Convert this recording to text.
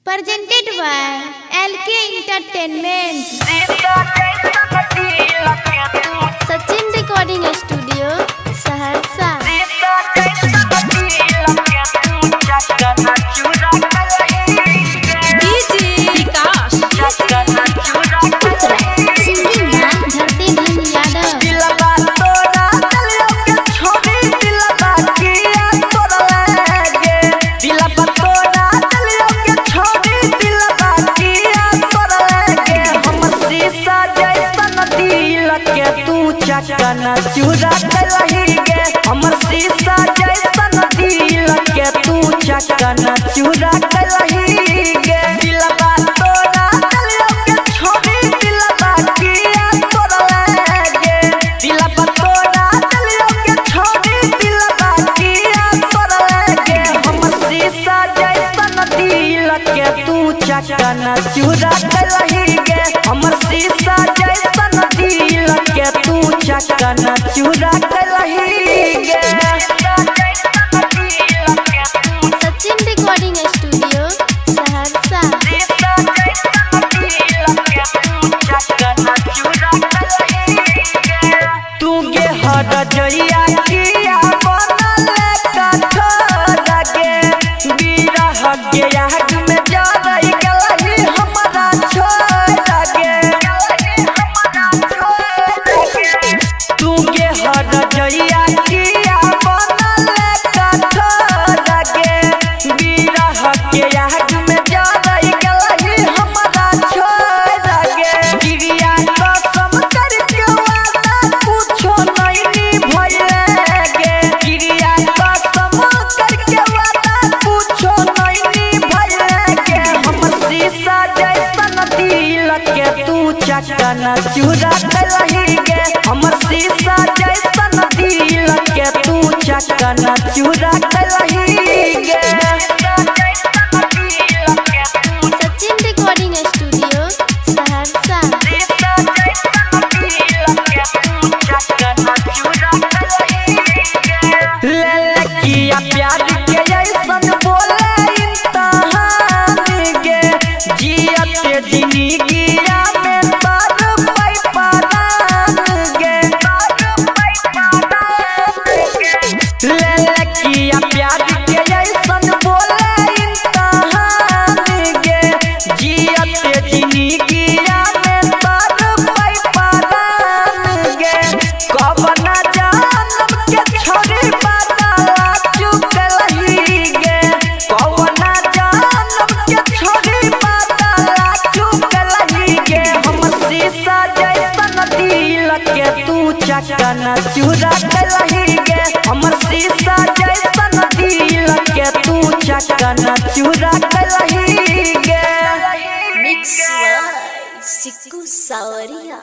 Presented by LK Entertainment. Sachin Recording Studio, Saharsa. चकना चूरा कलही गे हमर शीशा जैसन दिल के तू चकना चूरा कलही गे दिलवा तोरा दिलियो के छोड़ी दिलवा किया तोरा गे दिलवा तोरा दिलियो के छोड़ी दिलवा किया तोरा गे हमर शीशा जैसन दिल के तू चकना चूरा कलही गे हमर शीशा जैसन दिल के तू चकना चूरा कलही गे Sachin Recording Studio, Saharsa. तू गे हर जइया किया बनल कठोर गे बिरह गे आग में जरई गलही हमरा छोड़ गे तू गे हर जइया किया बनल कठोर गे बिरह गे आग में जरई गलही हमरा छोड़ गे गिरिया कसम करके वाला कुछो नहीं भइले गे गिरिया कसम करके वाला कुछो नहीं भइले गे हमर शीशा जैसन दिल के तू चकना चूरा कलही गे हमर शीशा जैसन दिल के तू चकना चूरा कलही गे Sachin Recording Studio, Saharsa. ललकिया प्यार के जैसन बोले इंतहान गे जियते जिंदगिया में पर पैपान गे ललकिया प्यार के जैसन बोले इंतहान गे जियते जिंदगिया में पर पैपान गे कब ना जानम के छोड़ी बाला चुकलही गे कब ना जानम के छोड़ी बाला चुकलही गे हमर शीशा जैसन दिल के तू चकना चूरा कलही गे हमर शीशा जैसन दिल के तू चकना चूरा कलही गे Mix by Siku Sawaria.